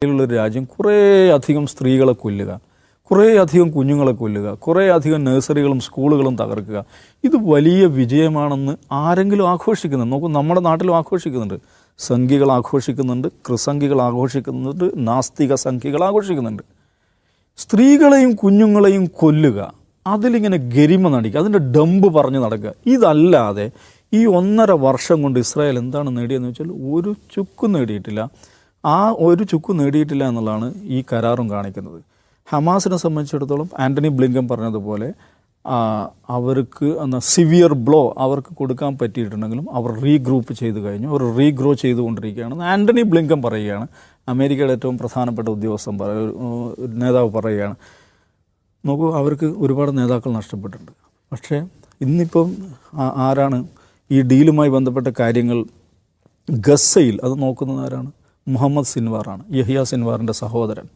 ഒരു രാജ്യം കുറേ അധികം സ്ത്രീകളെ കൊല്ലുക, കുറേ അധികം കുഞ്ഞുങ്ങളെ കൊല്ലുക, കുറേ അധികം നഴ്സറികളും സ്കൂളുകളും തകർക്കുക. ഇത് വലിയ വിജയമാണെന്ന് ആരെങ്കിലും ആഘോഷിക്കുന്നുണ്ട്? നോക്കൂ, നമ്മുടെ നാട്ടിലും ആഘോഷിക്കുന്നുണ്ട്. സംഘികൾ ആഘോഷിക്കുന്നുണ്ട്, ക്രിസംഘികൾ ആഘോഷിക്കുന്നുണ്ട്, നാസ്തിക സംഘികൾ ആഘോഷിക്കുന്നുണ്ട്. സ്ത്രീകളെയും കുഞ്ഞുങ്ങളെയും കൊല്ലുക, അതിലിങ്ങനെ ഗരിമ നടിക്കുക, അതിൻ്റെ ഡമ്പ് പറഞ്ഞ് നടക്കുക. ഇതല്ലാതെ ഈ 1.5 വർഷം കൊണ്ട് ഇസ്രായേൽ എന്താണ് നേടിയതെന്ന് വെച്ചാൽ ഒരു ചുക്കും നേടിയിട്ടില്ല. ആ ഒരു ചുക്കും നേടിയിട്ടില്ല എന്നുള്ളതാണ് ഈ കരാറും കാണിക്കുന്നത്. ഹമാസിനെ സംബന്ധിച്ചിടത്തോളം ആൻ്റണി ബ്ലിങ്കൻ പറഞ്ഞതുപോലെ അവർക്ക് സിവിയർ ബ്ലോ അവർക്ക് കൊടുക്കാൻ പറ്റിയിട്ടുണ്ടെങ്കിലും അവർ റീഗ്രൂപ്പ് ചെയ്ത് കഴിഞ്ഞു, അവർ റീഗ്രോ ചെയ്തുകൊണ്ടിരിക്കുകയാണെന്ന് ആൻ്റണി ബ്ലിങ്കൻ പറയുകയാണ്. അമേരിക്കയുടെ ഏറ്റവും പ്രധാനപ്പെട്ട ഉദ്യോഗസ്ഥൻ നേതാവ് പറയുകയാണ്. നോക്കൂ, അവർക്ക് ഒരുപാട് നേതാക്കൾ നഷ്ടപ്പെട്ടിട്ടുണ്ട്. പക്ഷേ ഇന്നിപ്പം ആരാണ് ഈ ഡീലുമായി ബന്ധപ്പെട്ട കാര്യങ്ങൾ ഗസയിൽ അത് നോക്കുന്നത്? ആരാണ്? മുഹമ്മദ് സിൻവാറാണ്, യഹിയ സിൻവാറിൻ്റെ സഹോദരൻ.